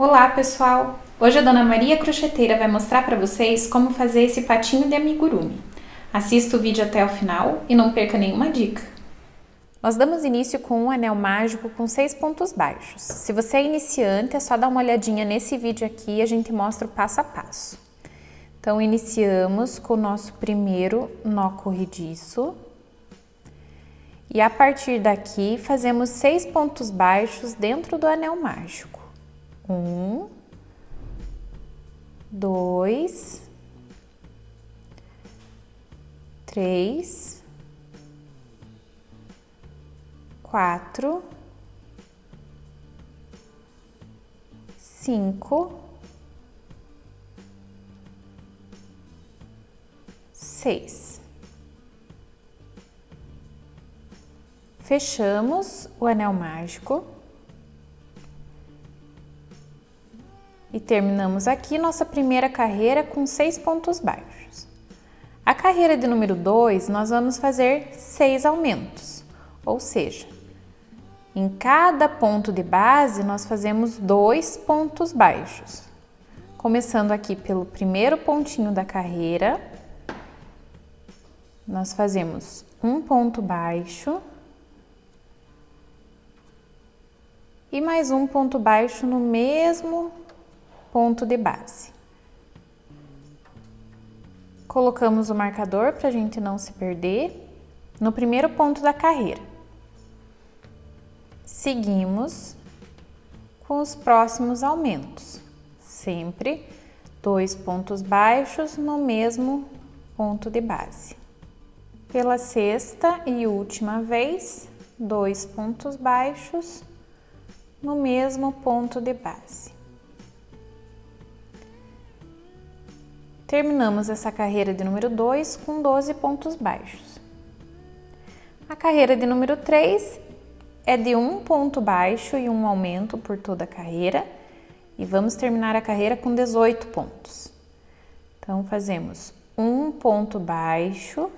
Olá, pessoal! Hoje a Dona Maria Crocheteira vai mostrar para vocês como fazer esse patinho de amigurumi. Assista o vídeo até o final e não perca nenhuma dica. Nós damos início com um anel mágico com 6 pontos baixos. Se você é iniciante, é só dar uma olhadinha nesse vídeo aqui e a gente mostra o passo a passo. Então, iniciamos com o nosso primeiro nó corrediço. E a partir daqui, fazemos 6 pontos baixos dentro do anel mágico. 1, 2, 3, 4, 5, 6. Fechamos o anel mágico e terminamos aqui nossa primeira carreira com 6 pontos baixos. A carreira de número 2, nós vamos fazer 6 aumentos, ou seja, em cada ponto de base nós fazemos 2 pontos baixos. Começando aqui pelo primeiro pontinho da carreira, nós fazemos um ponto baixo e mais um ponto baixo no mesmo ponto de base. Colocamos o marcador para a gente não se perder no primeiro ponto da carreira. Seguimos com os próximos aumentos, sempre 2 pontos baixos no mesmo ponto de base. Pela sexta e última vez, 2 pontos baixos no mesmo ponto de base. Terminamos essa carreira de número 2 com 12 pontos baixos. A carreira de número 3 é de um ponto baixo e um aumento por toda a carreira e vamos terminar a carreira com 18 pontos. Então, fazemos um ponto baixo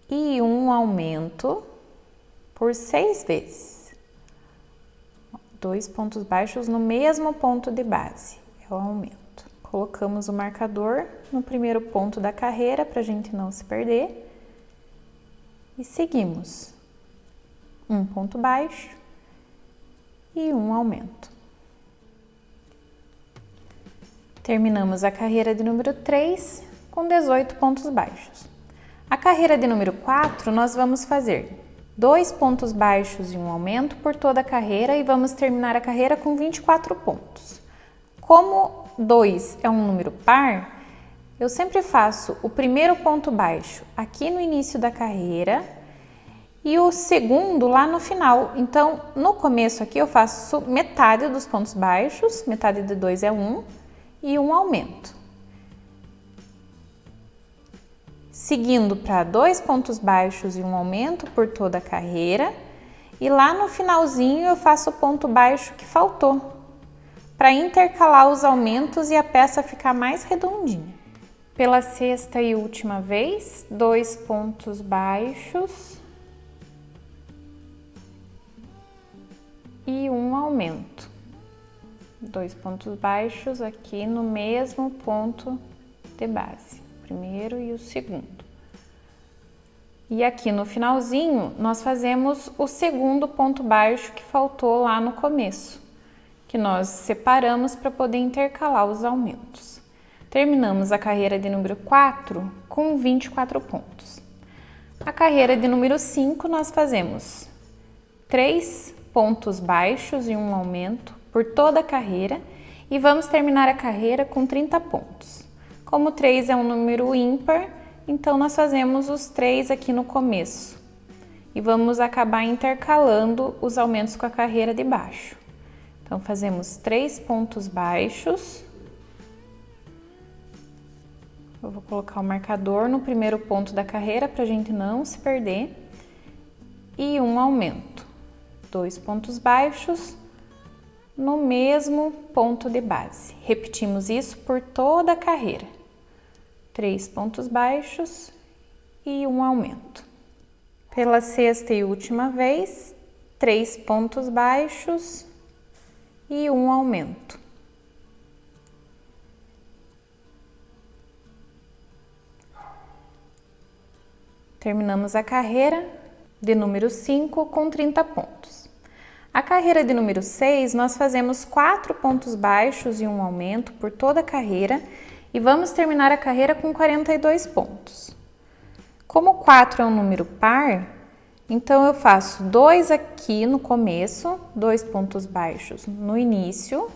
e um aumento por 6 vezes. 2 pontos baixos no mesmo ponto de base, é o aumento. Colocamos o marcador no primeiro ponto da carreira para a gente não se perder. E seguimos. Um ponto baixo e um aumento. Terminamos a carreira de número 3 com 18 pontos baixos. A carreira de número 4, nós vamos fazer 2 pontos baixos e um aumento por toda a carreira e vamos terminar a carreira com 24 pontos. Como 2 é um número par, eu sempre faço o primeiro ponto baixo aqui no início da carreira e o segundo lá no final. Então, no começo aqui eu faço metade dos pontos baixos, metade de 2 é 1 e um aumento. Seguindo para 2 pontos baixos e um aumento por toda a carreira. E lá no finalzinho eu faço o ponto baixo que faltou, para intercalar os aumentos e a peça ficar mais redondinha. Pela sexta e última vez, 2 pontos baixos e um aumento. 2 pontos baixos aqui no mesmo ponto de base, o primeiro e o segundo. E aqui no finalzinho, nós fazemos o segundo ponto baixo que faltou lá no começo, que nós separamos para poder intercalar os aumentos. Terminamos a carreira de número 4 com 24 pontos. A carreira de número 5, nós fazemos 3 pontos baixos e um aumento por toda a carreira e vamos terminar a carreira com 30 pontos. Como 3 é um número ímpar, então nós fazemos os 3 aqui no começo e vamos acabar intercalando os aumentos com a carreira de baixo. Então, fazemos 3 pontos baixos. Eu vou colocar o marcador no primeiro ponto da carreira para a gente não se perder. E um aumento. 2 pontos baixos no mesmo ponto de base. Repetimos isso por toda a carreira. 3 pontos baixos e um aumento. Pela sexta e última vez, 3 pontos baixos e um aumento. Terminamos a carreira de número 5 com 30 pontos. A carreira de número 6, nós fazemos 4 pontos baixos e um aumento por toda a carreira e vamos terminar a carreira com 42 pontos. Como 4 é um número par, então eu faço 2 aqui no começo, 2 pontos baixos no início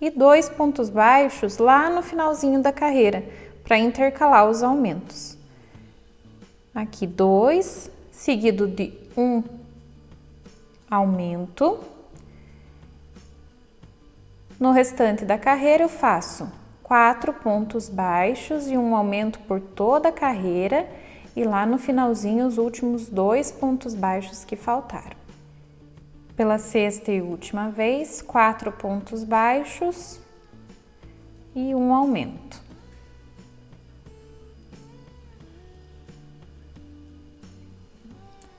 e 2 pontos baixos lá no finalzinho da carreira, para intercalar os aumentos. Aqui 2, seguido de um aumento. No restante da carreira eu faço 4 pontos baixos e um aumento por toda a carreira e lá no finalzinho os últimos 2 pontos baixos que faltaram. Pela sexta e última vez, 4 pontos baixos e um aumento.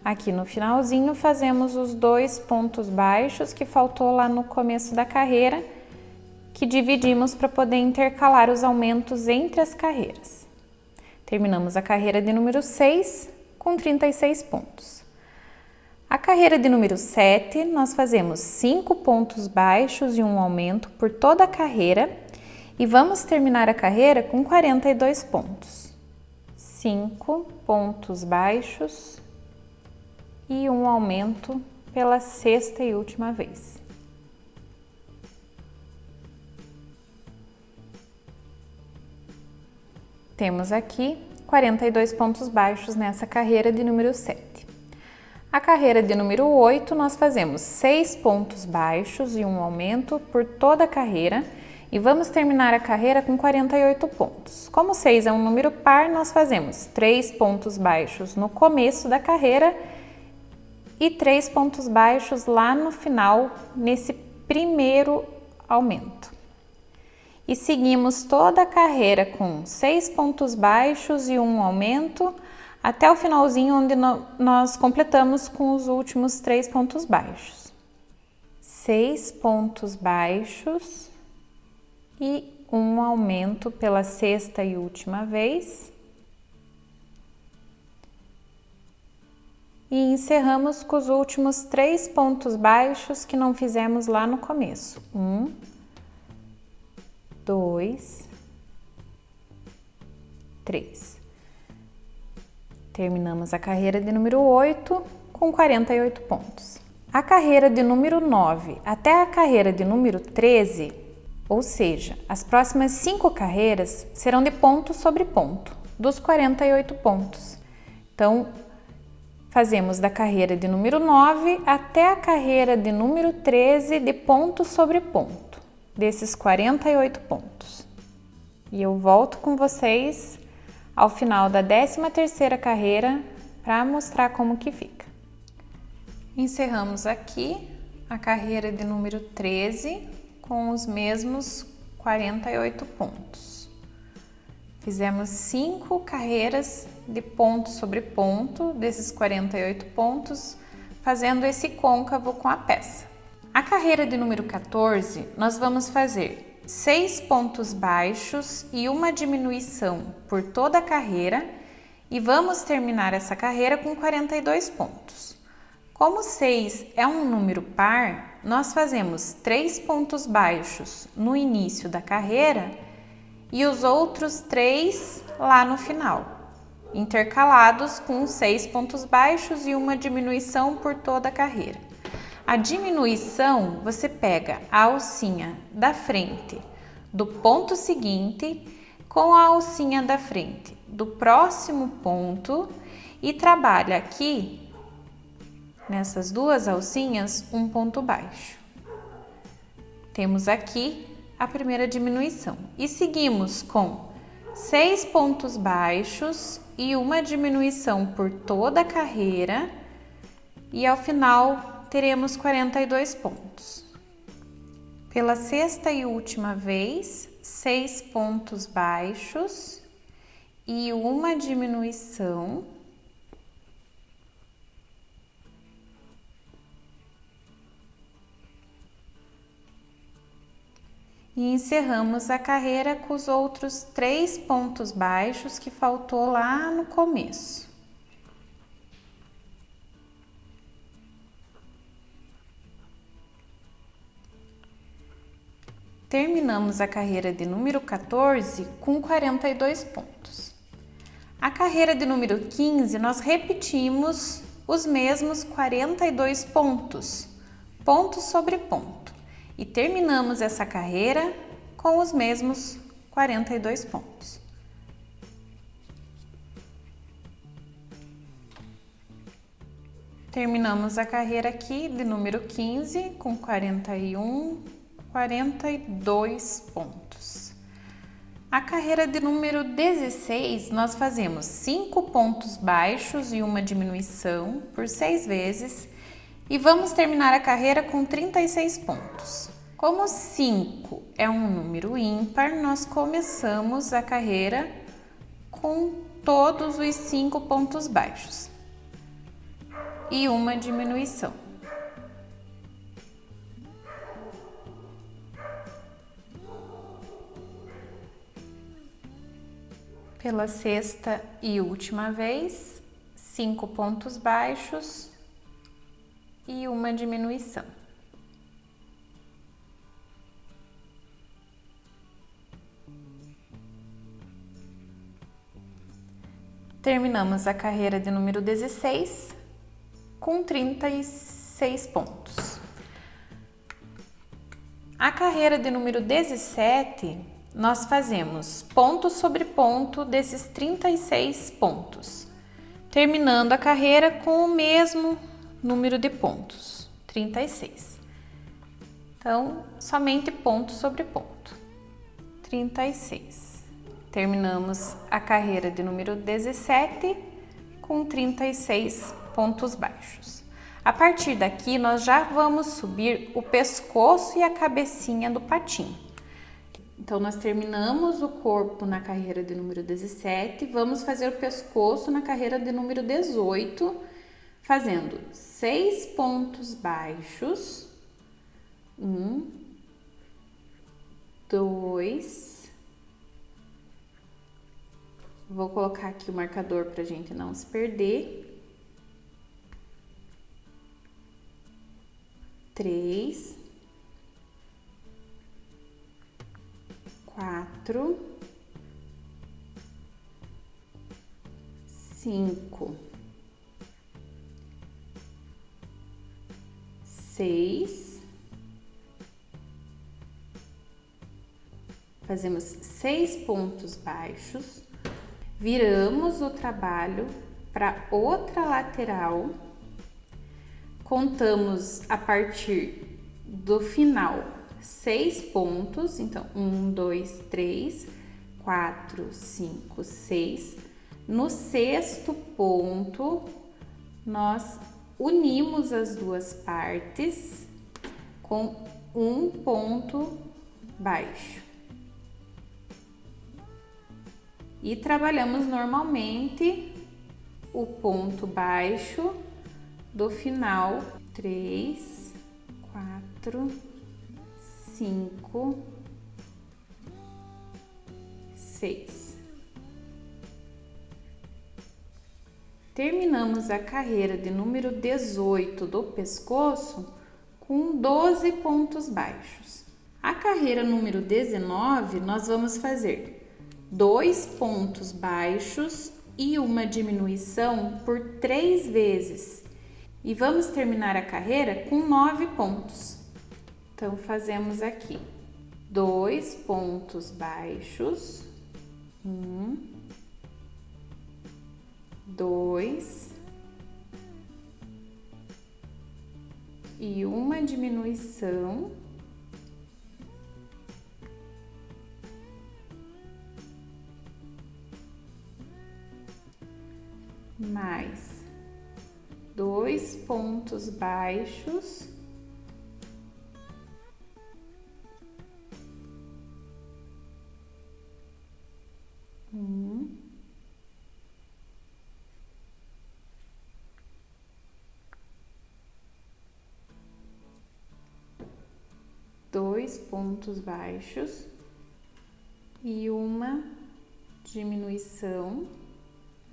Aqui no finalzinho fazemos os 2 pontos baixos que faltou lá no começo da carreira, que dividimos para poder intercalar os aumentos entre as carreiras. Terminamos a carreira de número 6 com 36 pontos. A carreira de número 7, nós fazemos 5 pontos baixos e um aumento por toda a carreira e vamos terminar a carreira com 42 pontos. 5 pontos baixos e um aumento pela sexta e última vez. Temos aqui 42 pontos baixos nessa carreira de número 7. A carreira de número 8, nós fazemos 6 pontos baixos e um aumento por toda a carreira e vamos terminar a carreira com 48 pontos. Como 6 é um número par, nós fazemos 3 pontos baixos no começo da carreira e 3 pontos baixos lá no final, nesse primeiro aumento. E seguimos toda a carreira com 6 pontos baixos e um aumento, até o finalzinho, onde nós completamos com os últimos 3 pontos baixos. 6 pontos baixos e um aumento pela sexta e última vez. E encerramos com os últimos 3 pontos baixos que não fizemos lá no começo. 1, 2, 3. Terminamos a carreira de número 8 com 48 pontos. A carreira de número 9 até a carreira de número 13, ou seja, as próximas 5 carreiras serão de ponto sobre ponto, dos 48 pontos. Então, fazemos da carreira de número 9 até a carreira de número 13 de ponto sobre ponto, desses 48 pontos. E eu volto com vocês ao final da 13ª carreira para mostrar como que fica. Encerramos aqui a carreira de número 13 com os mesmos 48 pontos. Fizemos 5 carreiras de ponto sobre ponto desses 48 pontos, fazendo esse côncavo com a peça. A carreira de número 14, nós vamos fazer 6 pontos baixos e uma diminuição por toda a carreira e vamos terminar essa carreira com 42 pontos. Como 6 é um número par, nós fazemos 3 pontos baixos no início da carreira e os outros 3 lá no final, intercalados com 6 pontos baixos e uma diminuição por toda a carreira. A diminuição, você pega a alcinha da frente do ponto seguinte com a alcinha da frente do próximo ponto e trabalha aqui, nessas duas alcinhas, um ponto baixo. Temos aqui a primeira diminuição e seguimos com 6 pontos baixos e uma diminuição por toda a carreira e ao final teremos 42 pontos. Pela sexta e última vez, 6 pontos baixos e uma diminuição. E encerramos a carreira com os outros 3 pontos baixos que faltou lá no começo. Terminamos a carreira de número 14 com 42 pontos. A carreira de número 15, nós repetimos os mesmos 42 pontos, ponto sobre ponto, e terminamos essa carreira com os mesmos 42 pontos. Terminamos a carreira aqui de número 15 com 42 pontos. A carreira de número 16, nós fazemos 5 pontos baixos e uma diminuição por 6 vezes e vamos terminar a carreira com 36 pontos. Como 5 é um número ímpar, nós começamos a carreira com todos os 5 pontos baixos e uma diminuição. Pela sexta e última vez, 5 pontos baixos e uma diminuição. Terminamos a carreira de número 16 com 36 pontos. A carreira de número 17, nós fazemos ponto sobre ponto desses 36 pontos, terminando a carreira com o mesmo número de pontos, 36. Então, somente ponto sobre ponto, 36. Terminamos a carreira de número 17 com 36 pontos baixos. A partir daqui, nós já vamos subir o pescoço e a cabecinha do patinho. Então, nós terminamos o corpo na carreira de número 17, vamos fazer o pescoço na carreira de número 18, fazendo 6 pontos baixos, 1, 2, vou colocar aqui o marcador para a gente não se perder, 3, 4, 5, 6, fazemos 6 pontos baixos, viramos o trabalho para outra lateral, contamos a partir do final 6 pontos, então 1, 2, 3, 4, 5, 6. No sexto ponto, nós unimos as duas partes com um ponto baixo. E trabalhamos normalmente o ponto baixo do final, 3, 4, 5, 6. Terminamos a carreira de número 18 do pescoço com 12 pontos baixos. A carreira número 19, nós vamos fazer 2 pontos baixos e uma diminuição por 3 vezes. E vamos terminar a carreira com 9 pontos. Então, fazemos aqui 2 pontos baixos, 1, 2 e uma diminuição, mais 2 pontos baixos, 1, 2 2 pontos baixos e uma diminuição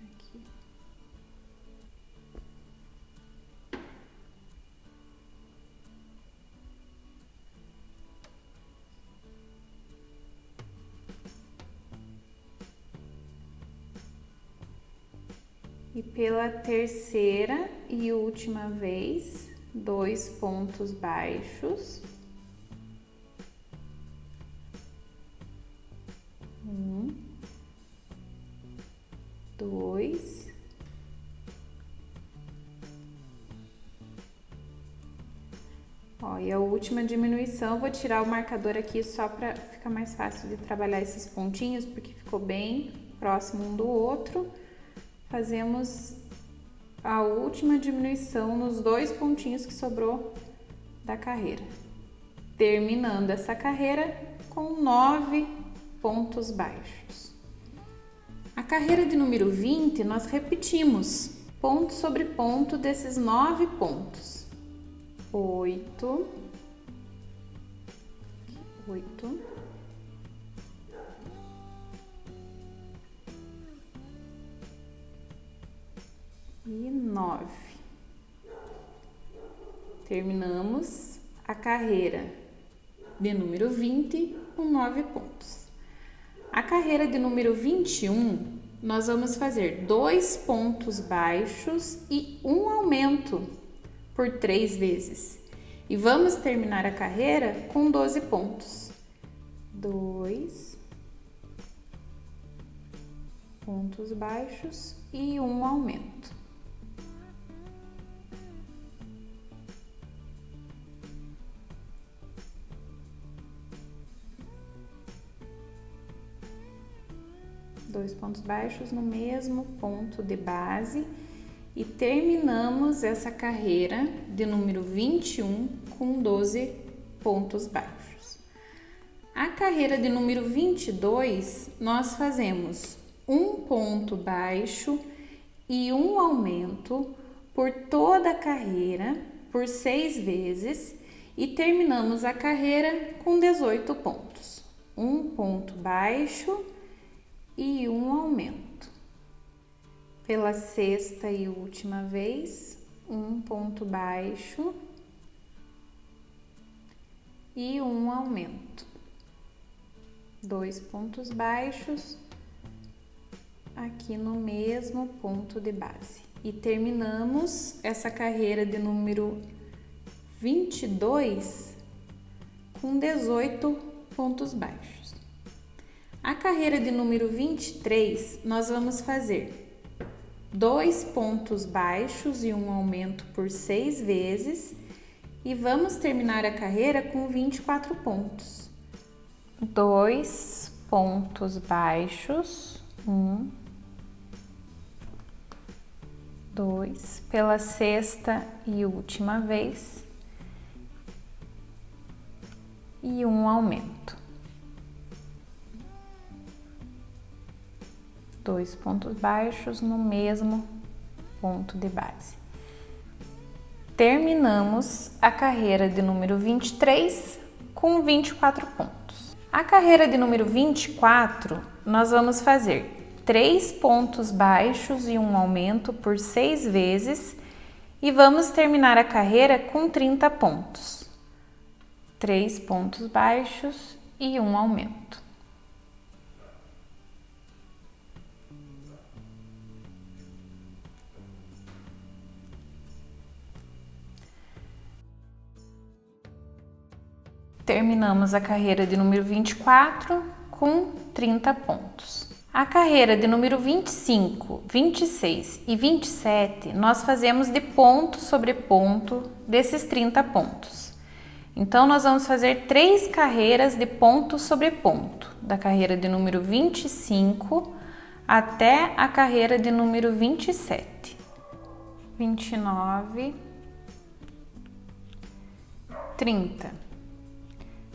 aqui. E pela terceira e última vez, 2 pontos baixos. 1, 2. Ó, e a última diminuição, vou tirar o marcador aqui só para ficar mais fácil de trabalhar esses pontinhos, porque ficou bem próximo um do outro. Fazemos a última diminuição nos 2 pontinhos que sobrou da carreira, terminando essa carreira com 9 pontos baixos. A carreira de número 20, nós repetimos ponto sobre ponto desses 9 pontos. 8, 9. Terminamos a carreira de número 20 com 9 pontos. A carreira de número 21, nós vamos fazer 2 pontos baixos e um aumento por 3 vezes. E vamos terminar a carreira com 12 pontos. 2 pontos baixos e um aumento. Dois pontos baixos no mesmo ponto de base e terminamos essa carreira de número 21 com 12 pontos baixos. A carreira de número 22, nós fazemos um ponto baixo e um aumento por toda a carreira por 6 vezes e terminamos a carreira com 18 pontos. Um ponto baixo e um aumento. Pela sexta e última vez, um ponto baixo e um aumento. 2 pontos baixos aqui no mesmo ponto de base. E terminamos essa carreira de número 22 com 18 pontos baixos. A carreira de número 23, nós vamos fazer 2 pontos baixos e um aumento por 6 vezes e vamos terminar a carreira com 24 pontos. 2 pontos baixos, 1, 2, pela sexta e última vez e um aumento. 2 pontos baixos no mesmo ponto de base. Terminamos a carreira de número 23 com 24 pontos. A carreira de número 24, nós vamos fazer 3 pontos baixos e um aumento por 6 vezes e vamos terminar a carreira com 30 pontos. 3 pontos baixos e um aumento. Terminamos a carreira de número 24 com 30 pontos. A carreira de número 25, 26 e 27, nós fazemos de ponto sobre ponto desses 30 pontos. Então, nós vamos fazer 3 carreiras de ponto sobre ponto, da carreira de número 25 até a carreira de número 27. 29, 30.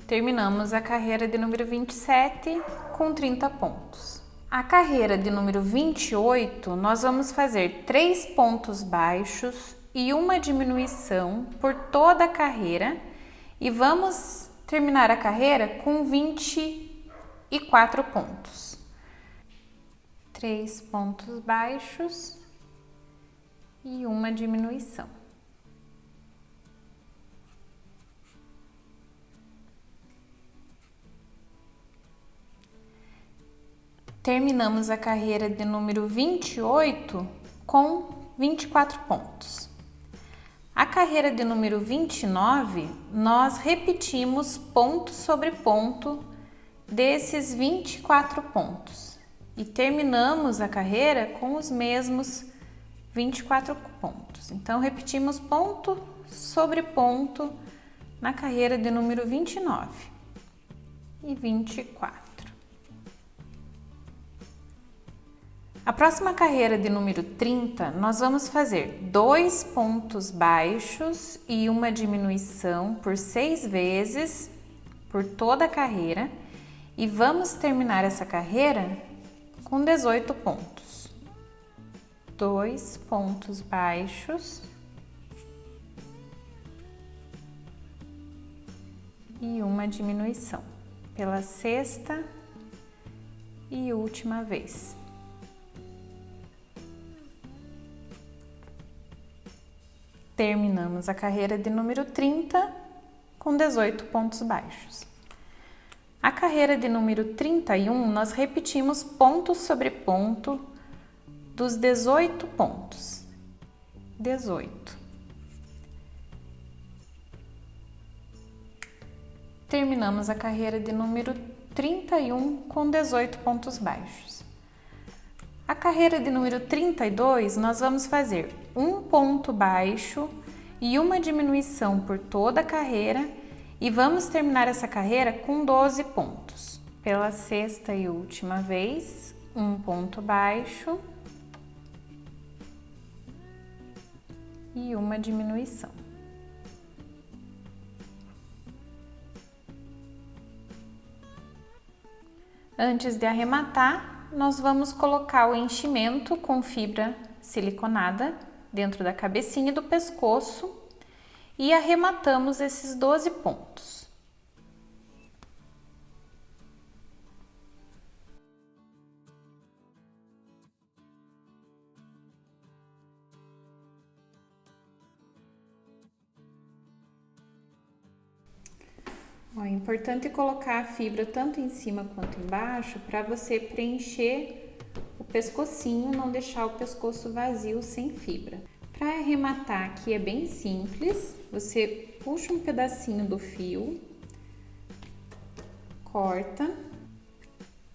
Terminamos a carreira de número 27 com 30 pontos. A carreira de número 28, nós vamos fazer 3 pontos baixos e uma diminuição por toda a carreira e vamos terminar a carreira com 24 pontos. 3 pontos baixos e uma diminuição. Terminamos a carreira de número 28 com 24 pontos. A carreira de número 29, nós repetimos ponto sobre ponto desses 24 pontos e terminamos a carreira com os mesmos 24 pontos. Então, repetimos ponto sobre ponto na carreira de número 29 e 24. A próxima carreira de número 30, nós vamos fazer 2 pontos baixos e uma diminuição por 6 vezes por toda a carreira e vamos terminar essa carreira com 18 pontos. 2 pontos baixos e uma diminuição pela sexta e última vez. Terminamos a carreira de número 30 com 18 pontos baixos. A carreira de número 31, nós repetimos ponto sobre ponto dos 18 pontos. 18. Terminamos a carreira de número 31 com 18 pontos baixos. A carreira de número 32, nós vamos fazer um ponto baixo e uma diminuição por toda a carreira e vamos terminar essa carreira com 12 pontos. Pela sexta e última vez, um ponto baixo e uma diminuição. Antes de arrematar, nós vamos colocar o enchimento com fibra siliconada dentro da cabecinha e do pescoço e arrematamos esses 12 pontos. É importante colocar a fibra tanto em cima quanto embaixo para você preencher o pescocinho, não deixar o pescoço vazio sem fibra. Para arrematar aqui é bem simples, você puxa um pedacinho do fio, corta,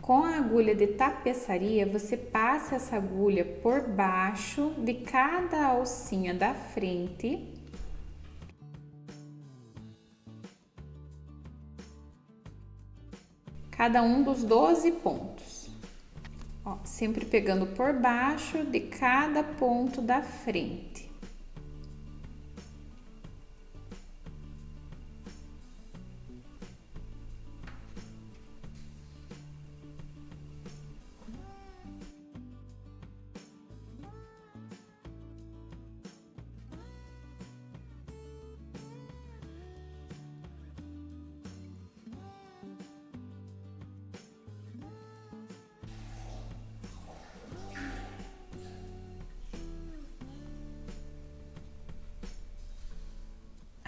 com a agulha de tapeçaria você passa essa agulha por baixo de cada alcinha da frente. Cada um dos 12 pontos. Ó, sempre pegando por baixo de cada ponto da frente.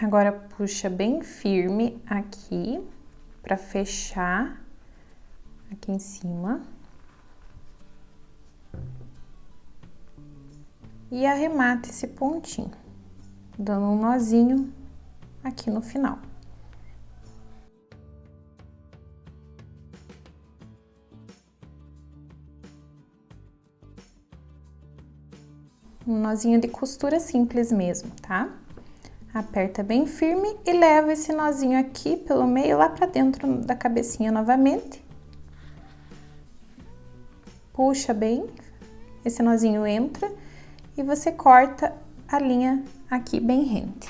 Agora puxa bem firme aqui para fechar aqui em cima e arremata esse pontinho, dando um nozinho aqui no final. Um nozinho de costura simples mesmo, tá? Aperta bem firme e leva esse nozinho aqui pelo meio lá pra dentro da cabecinha novamente. Puxa bem, esse nozinho entra e você corta a linha aqui bem rente.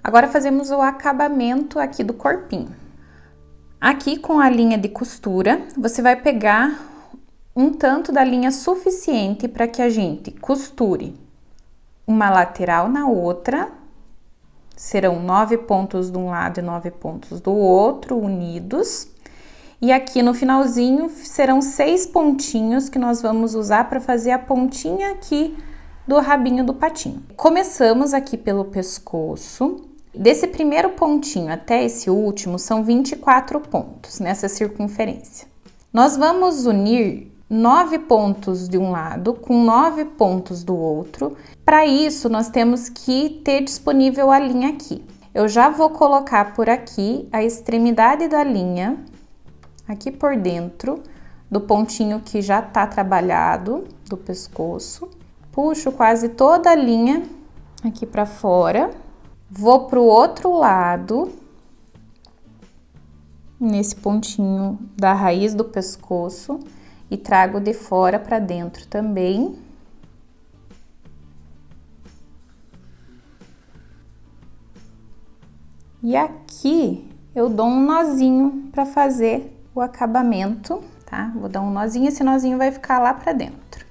Agora fazemos o acabamento aqui do corpinho. Aqui com a linha de costura, você vai pegar um tanto da linha suficiente para que a gente costure uma lateral na outra, serão 9 pontos de um lado e 9 pontos do outro, unidos. E aqui no finalzinho serão 6 pontinhos que nós vamos usar para fazer a pontinha aqui do rabinho do patinho. Começamos aqui pelo pescoço. Desse primeiro pontinho até esse último são 24 pontos nessa circunferência. Nós vamos unir 9 pontos de um lado com 9 pontos do outro. Para isso, nós temos que ter disponível a linha aqui. Eu já vou colocar por aqui a extremidade da linha, aqui por dentro do pontinho que já tá trabalhado do pescoço. Puxo quase toda a linha aqui para fora. Vou pro outro lado, nesse pontinho da raiz do pescoço, e trago de fora para dentro também. E aqui eu dou um nozinho para fazer o acabamento, tá? Vou dar um nozinho, esse nozinho vai ficar lá para dentro.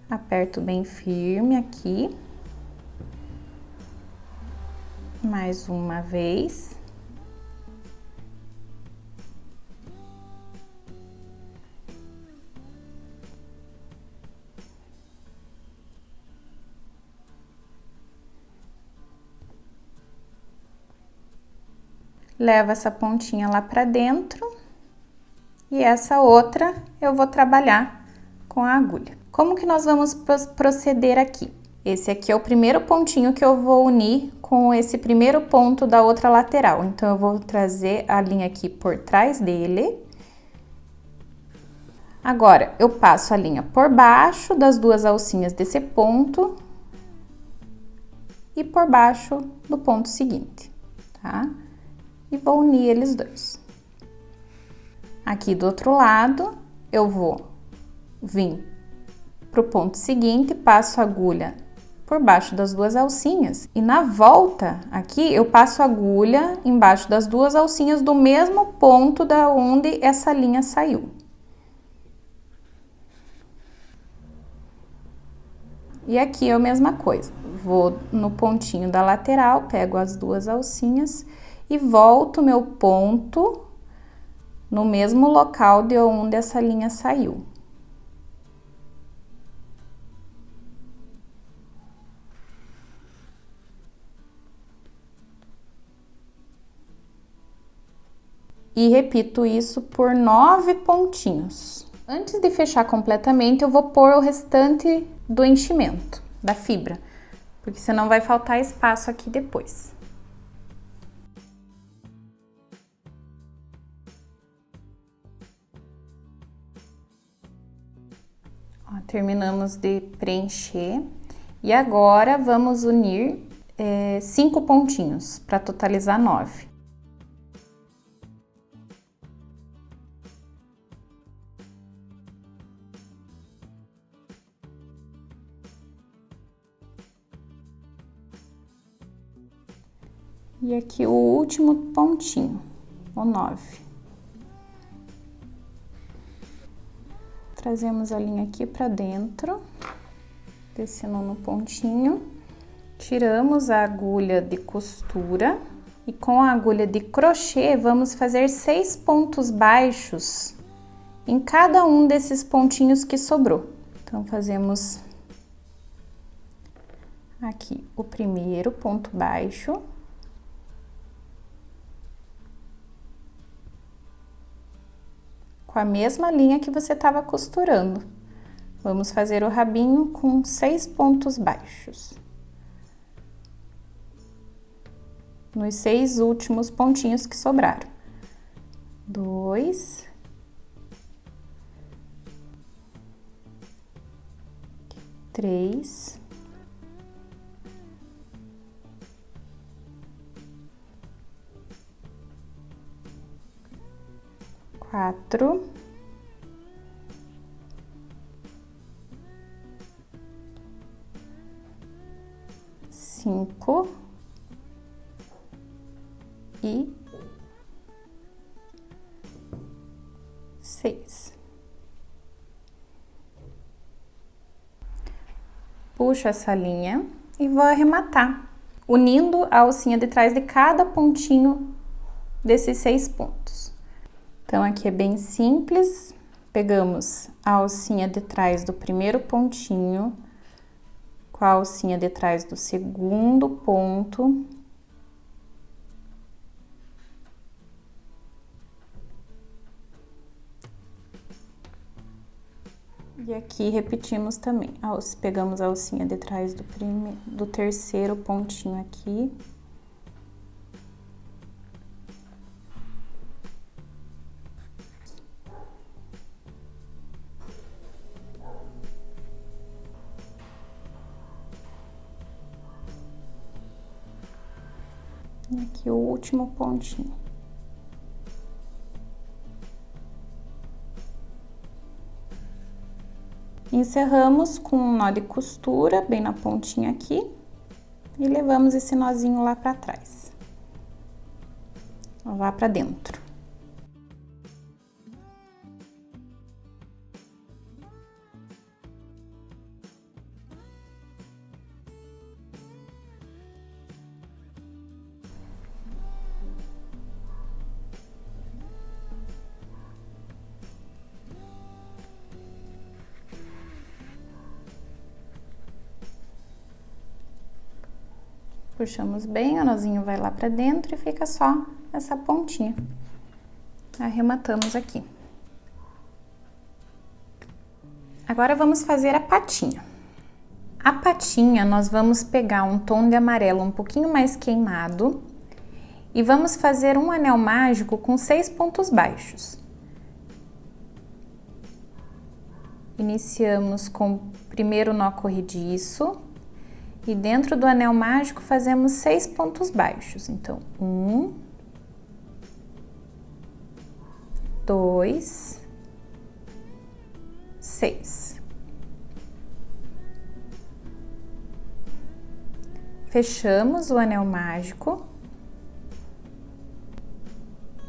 Aperto bem firme aqui. Mais uma vez. Levo essa pontinha lá pra dentro e essa outra eu vou trabalhar com a agulha. Como que nós vamos proceder aqui? Esse aqui é o primeiro pontinho que eu vou unir com esse primeiro ponto da outra lateral. Então, eu vou trazer a linha aqui por trás dele. Agora, eu passo a linha por baixo das duas alcinhas desse ponto e por baixo do ponto seguinte, tá? E vou unir eles dois. Aqui do outro lado, eu vou vir pro ponto seguinte, passo a agulha por baixo das duas alcinhas e na volta aqui eu passo a agulha embaixo das duas alcinhas do mesmo ponto da onde essa linha saiu. E aqui é a mesma coisa, vou no pontinho da lateral, pego as duas alcinhas e volto meu ponto no mesmo local de onde essa linha saiu. E repito isso por 9 pontinhos. Antes de fechar completamente, eu vou pôr o restante do enchimento, da fibra, porque senão vai faltar espaço aqui depois. Ó, terminamos de preencher e agora vamos unir 5 pontinhos para totalizar 9. E aqui o último pontinho, o 9. Trazemos a linha aqui para dentro, descendo no pontinho, tiramos a agulha de costura e com a agulha de crochê vamos fazer 6 pontos baixos em cada um desses pontinhos que sobrou. Então, fazemos aqui o primeiro ponto baixo. Com a mesma linha que você estava costurando. Vamos fazer o rabinho com 6 pontos baixos. Nos 6 últimos pontinhos que sobraram. 2. 3. 4, 5 e 6. Puxo essa linha e vou arrematar, unindo a alcinha de trás de cada pontinho desses 6 pontos. Então, aqui é bem simples, pegamos a alcinha de trás do primeiro pontinho, com a alcinha de trás do segundo ponto, e aqui repetimos também, pegamos a alcinha de trás do terceiro pontinho aqui. E aqui o último pontinho. Encerramos com um nó de costura bem na pontinha aqui e levamos esse nozinho lá pra trás, lá pra dentro. Puxamos bem, o nozinho vai lá pra dentro e fica só essa pontinha. Arrematamos aqui. Agora vamos fazer a patinha. A patinha, nós vamos pegar um tom de amarelo um pouquinho mais queimado e vamos fazer um anel mágico com 6 pontos baixos. Iniciamos com o primeiro nó corrediço. E dentro do anel mágico fazemos 6 pontos baixos. Então, 1, 2, 6. Fechamos o anel mágico.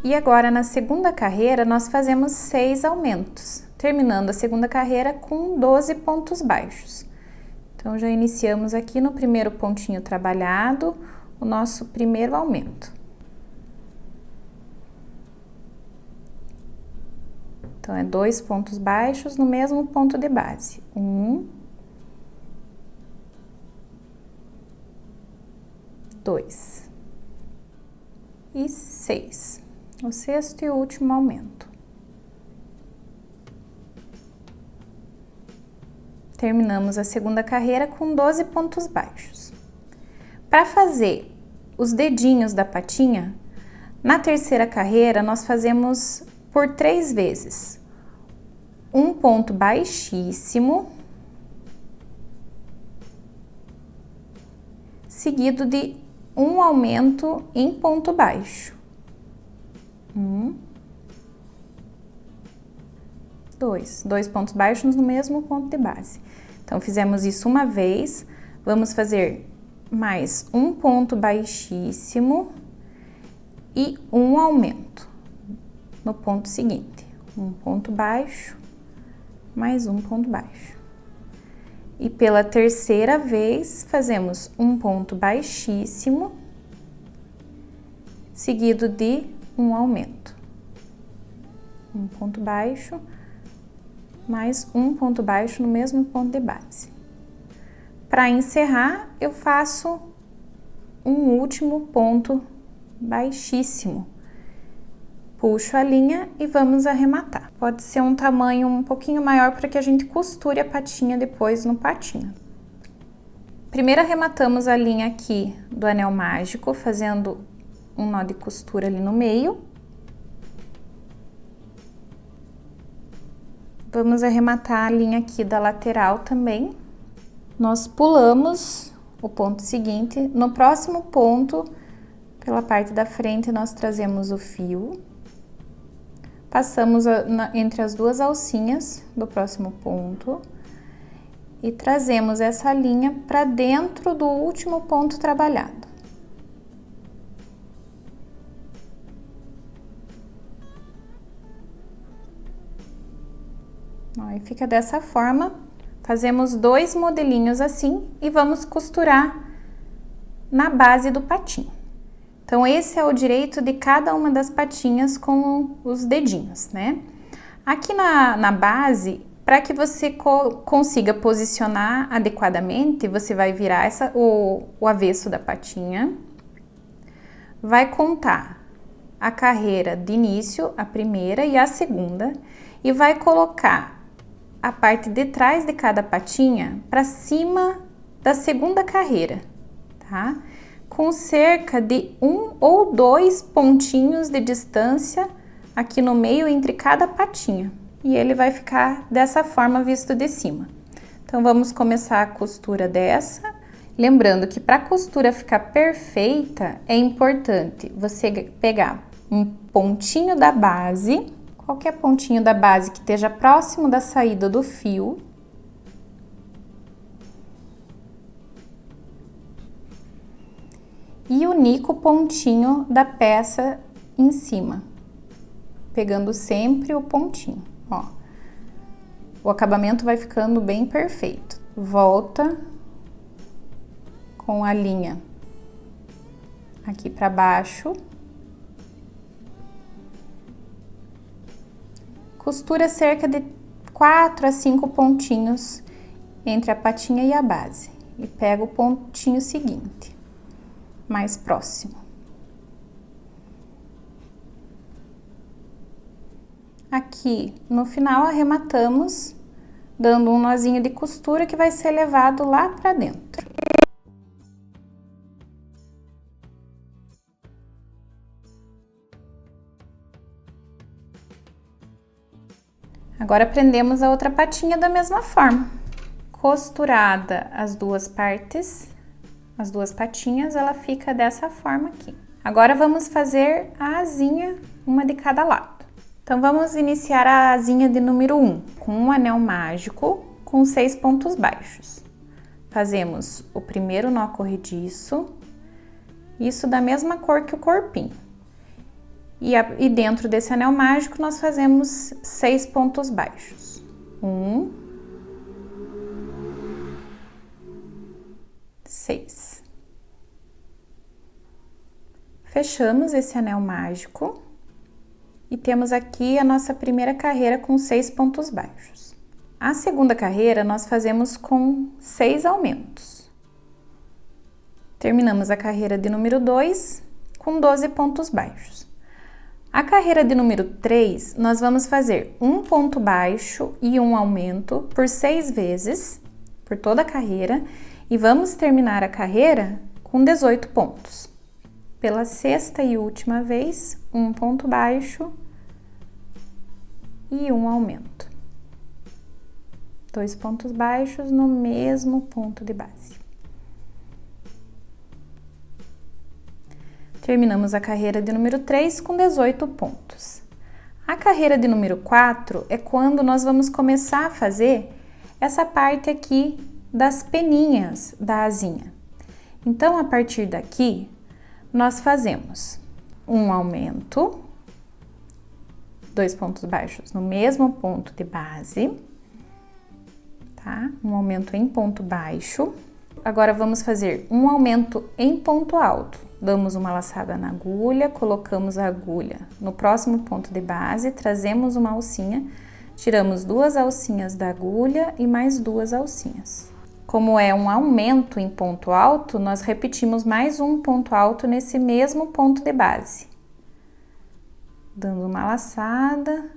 E agora, na segunda carreira, nós fazemos 6 aumentos, terminando a segunda carreira com 12 pontos baixos. Então, já iniciamos aqui no primeiro pontinho trabalhado, o nosso primeiro aumento. Então, é 2 pontos baixos no mesmo ponto de base. 1, 2 e 6. O sexto e último aumento. Terminamos a segunda carreira com 12 pontos baixos. Para fazer os dedinhos da patinha, na terceira carreira nós fazemos por 3 vezes. Um ponto baixíssimo, seguido de um aumento em ponto baixo. 2 pontos baixos no mesmo ponto de base. Então, fizemos isso uma vez, vamos fazer mais um ponto baixíssimo e um aumento no ponto seguinte. Um ponto baixo, mais um ponto baixo. E pela terceira vez, fazemos um ponto baixíssimo, seguido de um aumento. Um ponto baixo, mais um ponto baixo no mesmo ponto de base. Para encerrar, eu faço um último ponto baixíssimo. Puxo a linha e vamos arrematar. Pode ser um tamanho um pouquinho maior para que a gente costure a patinha depois no patinho. Primeiro arrematamos a linha aqui do anel mágico, fazendo um nó de costura ali no meio. Vamos arrematar a linha aqui da lateral também. Nós pulamos o ponto seguinte. No próximo ponto, pela parte da frente, nós trazemos o fio. Passamos entre as duas alcinhas do próximo ponto. E trazemos essa linha para dentro do último ponto trabalhado. Aí fica dessa forma, Fazemos 2 modelinhos assim e vamos costurar na base do patinho. Então, esse é o direito de cada uma das patinhas com os dedinhos, né? Aqui na base, para que você consiga posicionar adequadamente, você vai virar o avesso da patinha, vai contar a carreira de início, a primeira e a segunda, e vai colocar a parte de trás de cada patinha para cima da segunda carreira, tá? Com cerca de 1 ou 2 pontinhos de distância aqui no meio entre cada patinha. E ele vai ficar dessa forma visto de cima. Então, vamos começar a costura dessa. Lembrando que para a costura ficar perfeita, é importante você pegar um pontinho da base, qualquer pontinho da base que esteja próximo da saída do fio, e unir com o pontinho da peça em cima, pegando sempre o pontinho, ó. O acabamento vai ficando bem perfeito. Volta com a linha aqui para baixo. Costura cerca de 4 a 5 pontinhos entre a patinha e a base. E pega o pontinho seguinte, mais próximo. Aqui no final arrematamos dando um nozinho de costura que vai ser levado lá para dentro. Agora prendemos a outra patinha da mesma forma. Costurada as duas partes, as duas patinhas, ela fica dessa forma aqui. Agora vamos fazer a asinha, uma de cada lado. Então, vamos iniciar a asinha de número 1, com um anel mágico com 6 pontos baixos. Fazemos o primeiro nó corrediço, isso da mesma cor que o corpinho. E dentro desse anel mágico, nós fazemos 6 pontos baixos. 1, 6. Fechamos esse anel mágico. E temos aqui a nossa primeira carreira com 6 pontos baixos. A segunda carreira nós fazemos com 6 aumentos. Terminamos a carreira de número 2 com 12 pontos baixos. A carreira de número 3, nós vamos fazer um ponto baixo e um aumento por 6 vezes, por toda a carreira, e vamos terminar a carreira com 18 pontos. Pela sexta e última vez, um ponto baixo e um aumento. 2 pontos baixos no mesmo ponto de base. Terminamos a carreira de número 3 com 18 pontos. A carreira de número 4 é quando nós vamos começar a fazer essa parte aqui das peninhas da asinha. Então, a partir daqui, nós fazemos um aumento, 2 pontos baixos no mesmo ponto de base, tá? Um aumento em ponto baixo. Agora, vamos fazer um aumento em ponto alto. Damos uma laçada na agulha, colocamos a agulha no próximo ponto de base, trazemos uma alcinha, tiramos 2 alcinhas da agulha e mais 2 alcinhas. Como é um aumento em ponto alto, nós repetimos mais um ponto alto nesse mesmo ponto de base. Dando uma laçada,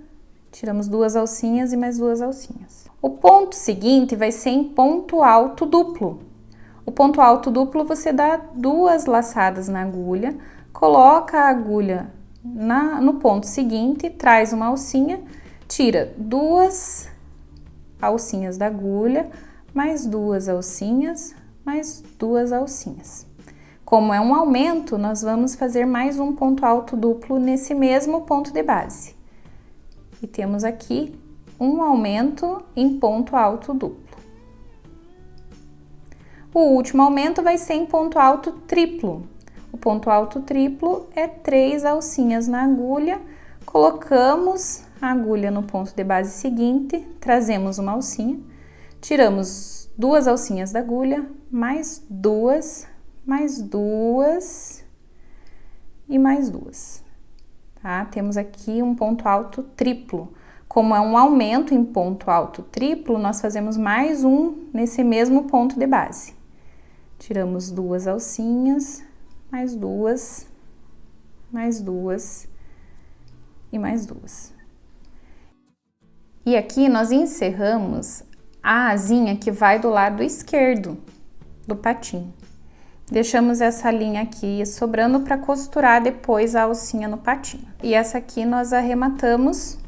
tiramos 2 alcinhas e mais 2 alcinhas. O ponto seguinte vai ser em ponto alto duplo. O ponto alto duplo você dá 2 laçadas na agulha, coloca a agulha no ponto seguinte, traz uma alcinha, tira 2 alcinhas da agulha, mais 2 alcinhas, mais 2 alcinhas. Como é um aumento, nós vamos fazer mais um ponto alto duplo nesse mesmo ponto de base. E temos aqui um aumento em ponto alto duplo. O último aumento vai ser em ponto alto triplo. O ponto alto triplo é 3 alcinhas na agulha, colocamos a agulha no ponto de base seguinte, trazemos uma alcinha, Tiramos 2 alcinhas da agulha, mais 2, mais 2 e mais 2, tá? Temos aqui um ponto alto triplo. Como é um aumento em ponto alto triplo, nós fazemos mais um nesse mesmo ponto de base. Tiramos 2 alcinhas, mais 2, mais 2 e mais 2. E aqui nós encerramos a asinha que vai do lado esquerdo do patinho. Deixamos essa linha aqui sobrando para costurar depois a alcinha no patinho. E essa aqui nós arrematamos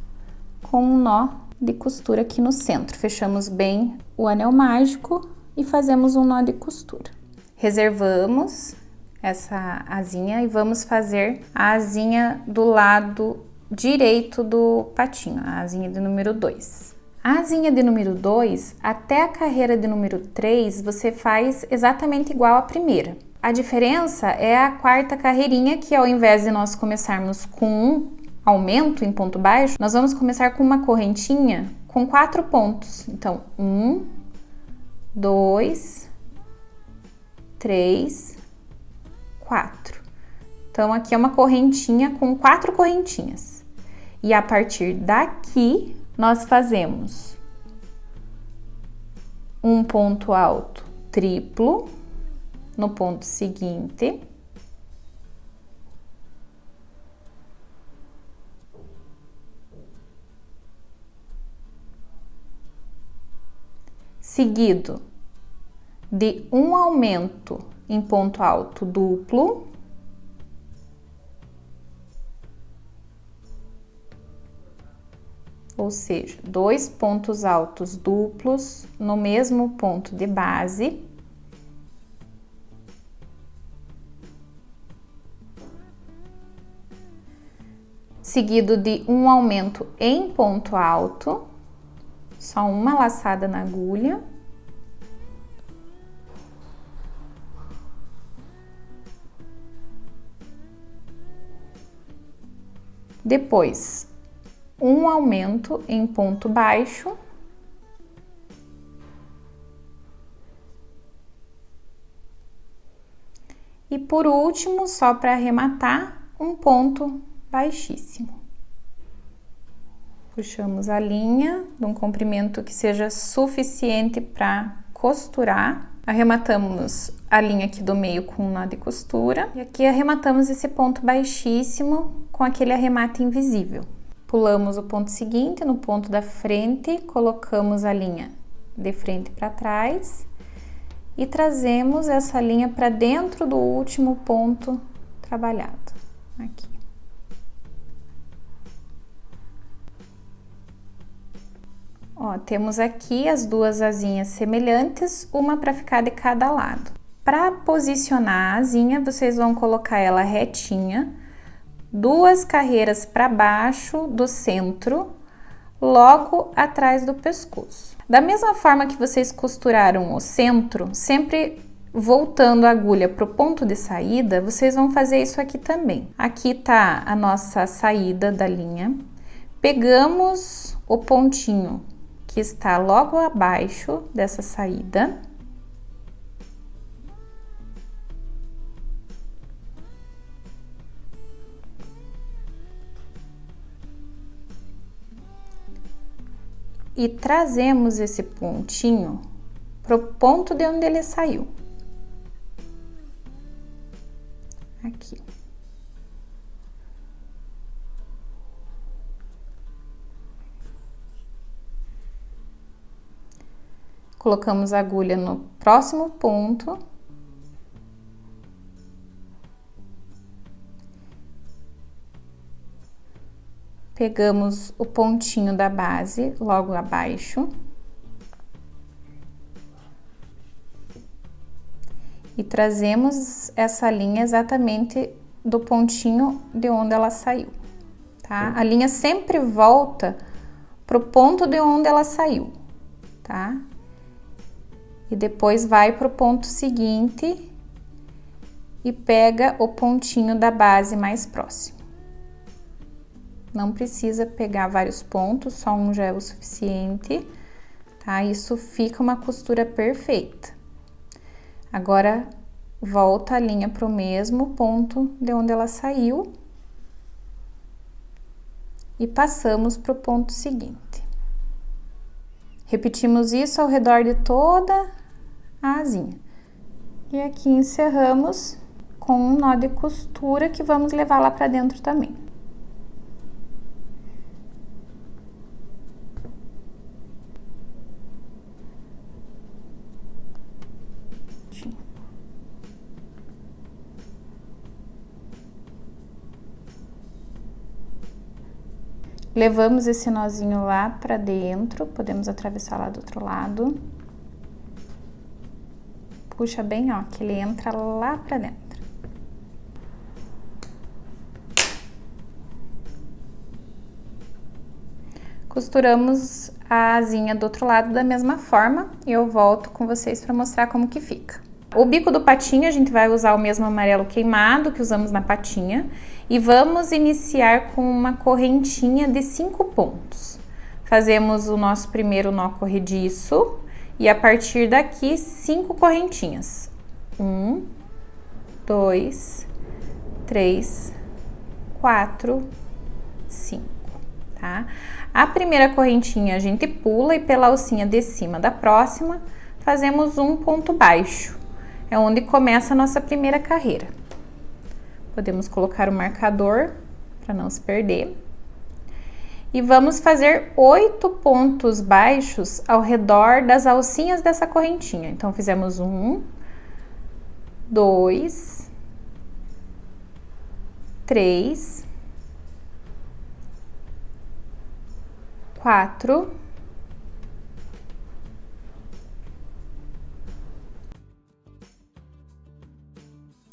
com um nó de costura aqui no centro. Fechamos bem o anel mágico e fazemos um nó de costura. Reservamos essa asinha e vamos fazer a asinha do lado direito do patinho, a asinha de número 2. A asinha de número 2, até a carreira de número 3, você faz exatamente igual à primeira. A diferença é a quarta carreirinha, que ao invés de nós começarmos com um aumento em ponto baixo, nós vamos começar com uma correntinha com 4 pontos. Então, 1, 2, 3, 4. Então, aqui é uma correntinha com 4 correntinhas. E a partir daqui, nós fazemos um ponto alto triplo no ponto seguinte, seguido de um aumento em ponto alto duplo, ou seja, 2 pontos altos duplos no mesmo ponto de base. Seguido de um aumento em ponto alto, só uma laçada na agulha. Depois, um aumento em ponto baixo. E por último, só para arrematar, um ponto baixíssimo. Puxamos a linha de um comprimento que seja suficiente para costurar. Arrematamos a linha aqui do meio com um nó de costura. E aqui arrematamos esse ponto baixíssimo com aquele arremate invisível. Pulamos o ponto seguinte, no ponto da frente, colocamos a linha de frente para trás e trazemos essa linha para dentro do último ponto trabalhado, aqui. Ó, temos aqui as 2 asinhas semelhantes, uma para ficar de cada lado. Para posicionar a asinha, vocês vão colocar ela retinha, 2 carreiras para baixo do centro, logo atrás do pescoço. Da mesma forma que vocês costuraram o centro, sempre voltando a agulha para o ponto de saída, vocês vão fazer isso aqui também. Aqui tá a nossa saída da linha. Pegamos o pontinho que está logo abaixo dessa saída. E trazemos esse pontinho pro ponto de onde ele saiu. Aqui. Colocamos a agulha no próximo ponto. Pegamos o pontinho da base logo abaixo. E trazemos essa linha exatamente do pontinho de onde ela saiu, tá? A linha sempre volta pro ponto de onde ela saiu, tá? E depois vai pro ponto seguinte e pega o pontinho da base mais próximo. Não precisa pegar vários pontos, só um já é o suficiente, tá? Isso fica uma costura perfeita. Agora, volta a linha pro mesmo ponto de onde ela saiu e passamos pro ponto seguinte. Repetimos isso ao redor de toda a asinha. E aqui encerramos com um nó de costura que vamos levar lá para dentro também. Levamos esse nozinho lá para dentro, podemos atravessar lá do outro lado. Puxa bem, ó, que ele entra lá para dentro. Costuramos a asinha do outro lado da mesma forma e eu volto com vocês para mostrar como que fica. O bico do patinho a gente vai usar o mesmo amarelo queimado que usamos na patinha e vamos iniciar com uma correntinha de 5 pontos. Fazemos o nosso primeiro nó corrediço e a partir daqui 5 correntinhas. 1, 2, 3, 4, 5, tá? A primeira correntinha a gente pula e pela alcinha de cima da próxima fazemos um ponto baixo. É onde começa a nossa primeira carreira. Podemos colocar o marcador para não se perder. E vamos fazer 8 pontos baixos ao redor das alcinhas dessa correntinha. Então, fizemos 1, 2, 3, 4, 5.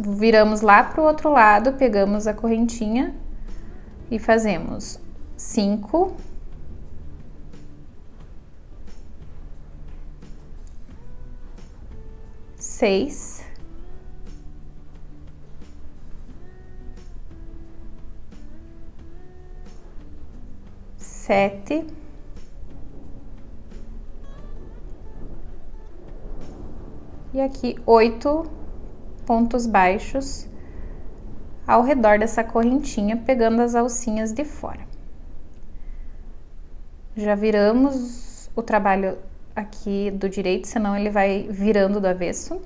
Viramos lá para o outro lado, pegamos a correntinha e fazemos 5, 6, 7, 8 pontos baixos ao redor dessa correntinha, pegando as alcinhas de fora. Já viramos o trabalho aqui do direito, senão ele vai virando do avesso.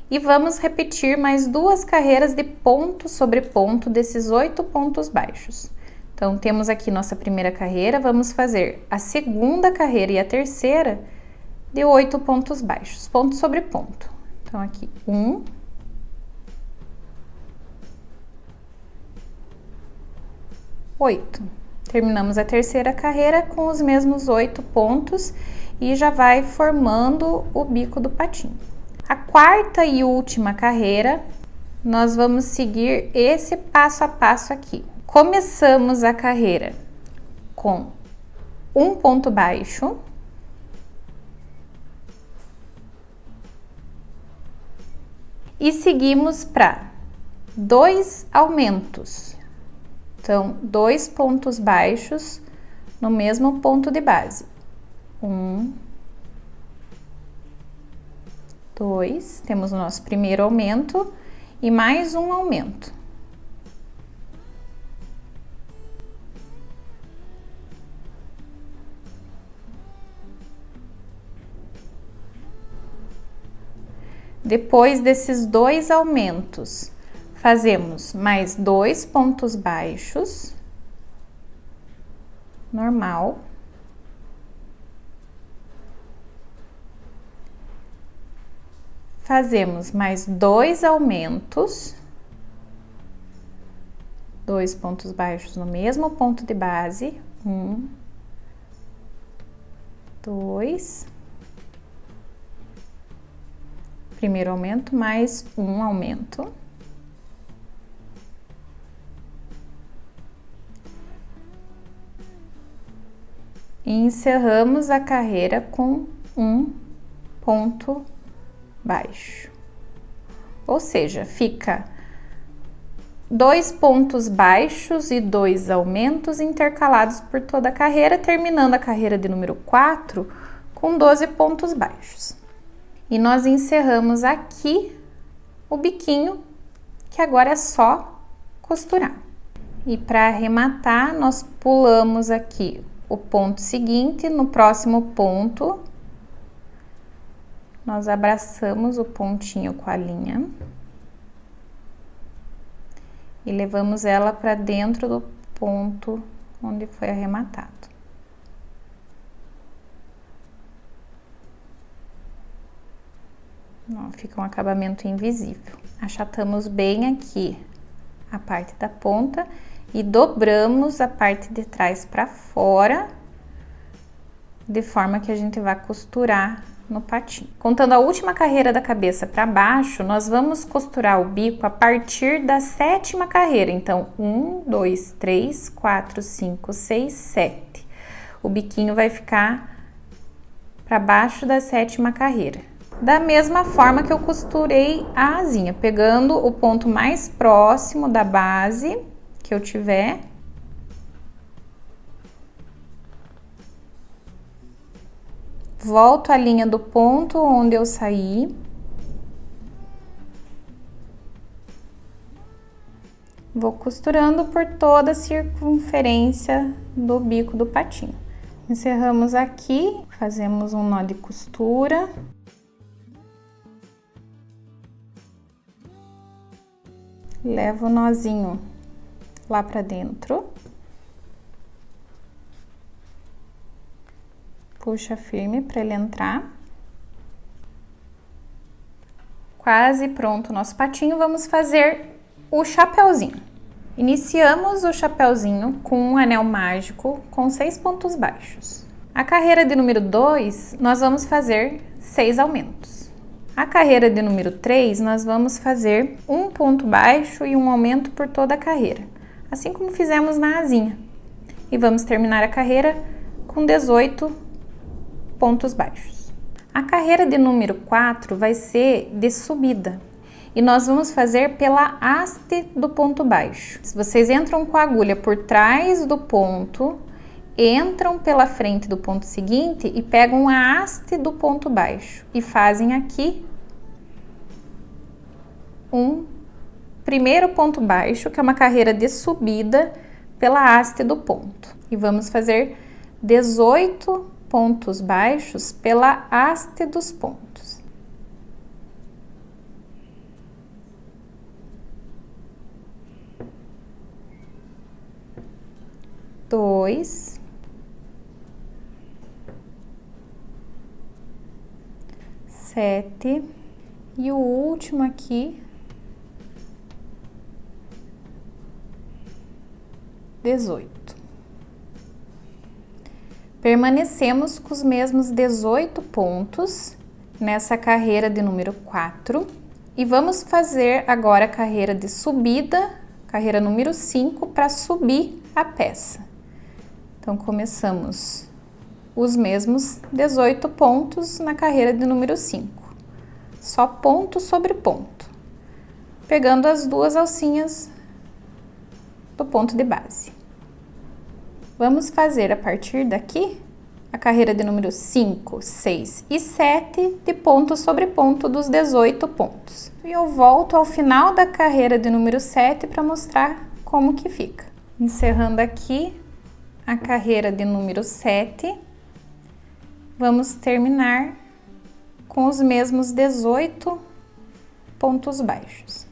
E vamos repetir mais 2 carreiras de ponto sobre ponto desses 8 pontos baixos. Então, temos aqui nossa primeira carreira, vamos fazer a segunda carreira e a terceira de 8 pontos baixos, ponto sobre ponto. Então, aqui 1, 8. Terminamos a terceira carreira com os mesmos 8 pontos e já vai formando o bico do patinho. A quarta e última carreira, nós vamos seguir esse passo a passo aqui. Começamos a carreira com um ponto baixo. E seguimos para 2 aumentos. Então, 2 pontos baixos no mesmo ponto de base. 1, 2, temos o nosso primeiro aumento e mais um aumento. Depois desses 2 aumentos, fazemos mais 2 pontos baixos, normal. Fazemos mais 2 aumentos, 2 pontos baixos no mesmo ponto de base, 1, 2, primeiro aumento, mais um aumento. E encerramos a carreira com um ponto baixo. Ou seja, fica 2 pontos baixos e 2 aumentos intercalados por toda a carreira, terminando a carreira de número 4 com 12 pontos baixos. E nós encerramos aqui o biquinho, que agora é só costurar. E para arrematar, nós pulamos aqui o ponto seguinte, no próximo ponto, nós abraçamos o pontinho com a linha e levamos ela para dentro do ponto onde foi arrematado. Ó, fica um acabamento invisível. Achatamos bem aqui a parte da ponta e dobramos a parte de trás para fora, de forma que a gente vai costurar no patinho. Contando a última carreira da cabeça para baixo, nós vamos costurar o bico a partir da 7ª carreira. Então, 1, 2, 3, 4, 5, 6, 7. O biquinho vai ficar para baixo da 7ª carreira. Da mesma forma que eu costurei a asinha, pegando o ponto mais próximo da base que eu tiver. Volto a linha do ponto onde eu saí. Vou costurando por toda a circunferência do bico do patinho. Encerramos aqui, fazemos um nó de costura. Levo o nozinho lá pra dentro. Puxa firme para ele entrar. Quase pronto o nosso patinho, vamos fazer o chapéuzinho. Iniciamos o chapéuzinho com um anel mágico com 6 pontos baixos. A carreira de número 2, nós vamos fazer 6 aumentos. A carreira de número 3, nós vamos fazer um ponto baixo e um aumento por toda a carreira, assim como fizemos na asinha. E vamos terminar a carreira com 18 pontos baixos. A carreira de número 4 vai ser de subida e nós vamos fazer pela haste do ponto baixo. Se vocês entram com a agulha por trás do ponto, entram pela frente do ponto seguinte e pegam a haste do ponto baixo e fazem aqui um primeiro ponto baixo, que é uma carreira de subida pela haste do ponto. E vamos fazer 18 pontos baixos pela haste dos pontos. Dois. 7. E o último aqui, 18. Permanecemos com os mesmos 18 pontos nessa carreira de número 4 e vamos fazer agora a carreira de subida, carreira número 5, para subir a peça. Então, começamos os mesmos 18 pontos na carreira de número 5, só ponto sobre ponto, pegando as duas alcinhas do ponto de base. Vamos fazer a partir daqui a carreira de número 5, 6 e 7 de ponto sobre ponto dos 18 pontos. E eu volto ao final da carreira de número 7 para mostrar como que fica. Encerrando aqui a carreira de número 7, vamos terminar com os mesmos 18 pontos baixos.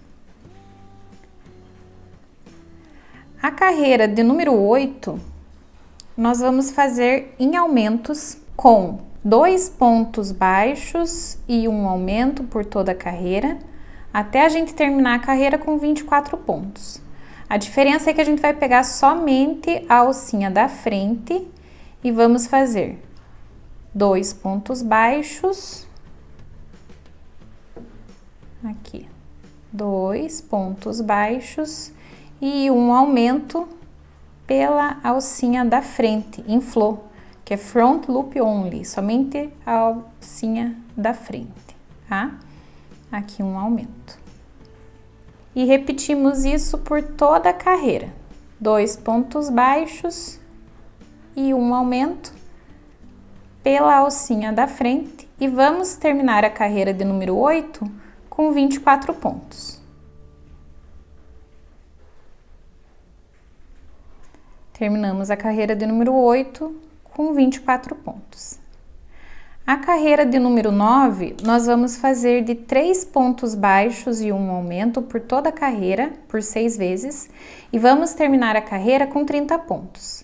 A carreira de número 8, nós vamos fazer em aumentos com 2 pontos baixos e um aumento por toda a carreira, até a gente terminar a carreira com 24 pontos. A diferença é que a gente vai pegar somente a alcinha da frente e vamos fazer 2 pontos baixos, aqui, 2 pontos baixos e um aumento pela alcinha da frente, em flor, que é front loop only, somente a alcinha da frente, tá? Aqui um aumento. E repetimos isso por toda a carreira. 2 pontos baixos e um aumento pela alcinha da frente e vamos terminar a carreira de número 8 com 24 pontos. Terminamos a carreira de número 8 com 24 pontos. A carreira de número 9, nós vamos fazer de 3 pontos baixos e um aumento por toda a carreira, por 6 vezes, e vamos terminar a carreira com 30 pontos.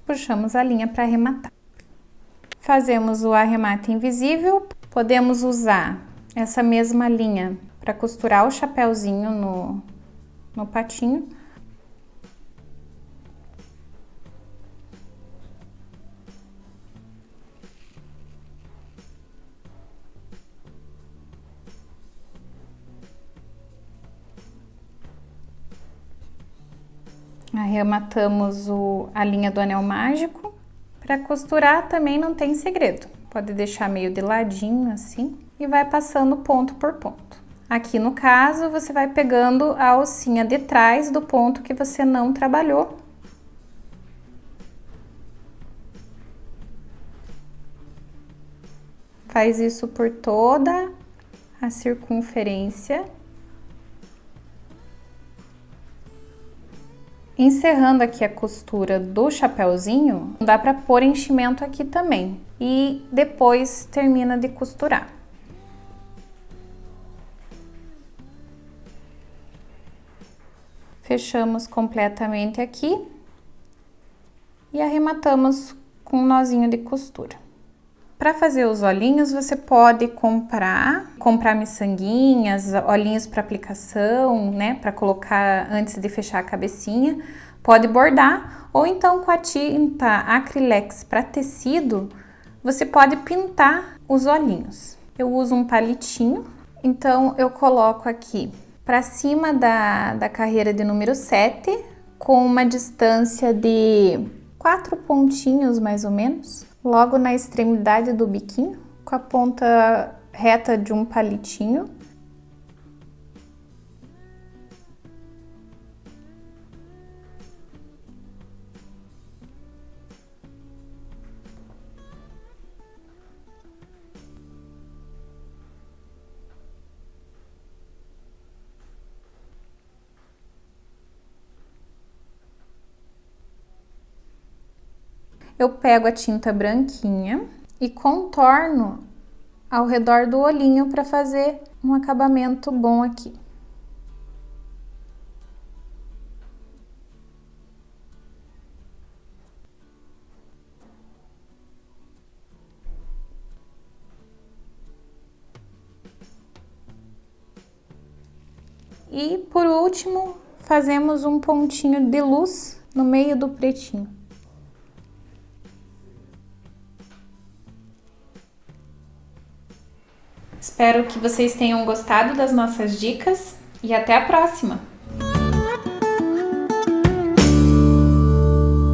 Puxamos a linha para arrematar. Fazemos o arremate invisível, podemos usar essa mesma linha para costurar o chapéuzinho no patinho. Arrematamos a linha do anel mágico. Para costurar também não tem segredo. Pode deixar meio de ladinho assim e vai passando ponto por ponto. Aqui no caso, você vai pegando a alcinha de trás do ponto que você não trabalhou. Faz isso por toda a circunferência. Encerrando aqui a costura do chapéuzinho, dá para pôr enchimento aqui também. E depois termina de costurar. Fechamos completamente aqui e arrematamos com um nozinho de costura. Para fazer os olhinhos, você pode comprar miçanguinhas, olhinhos para aplicação, né, para colocar antes de fechar a cabecinha. Pode bordar ou então com a tinta Acrylex para tecido, você pode pintar os olhinhos. Eu uso um palitinho, então eu coloco aqui para cima da carreira de número 7, com uma distância de 4 pontinhos mais ou menos, logo na extremidade do biquinho, com a ponta reta de um palitinho. Eu pego a tinta branquinha e contorno ao redor do olhinho para fazer um acabamento bom aqui. E por último, fazemos um pontinho de luz no meio do pretinho. Espero que vocês tenham gostado das nossas dicas e até a próxima!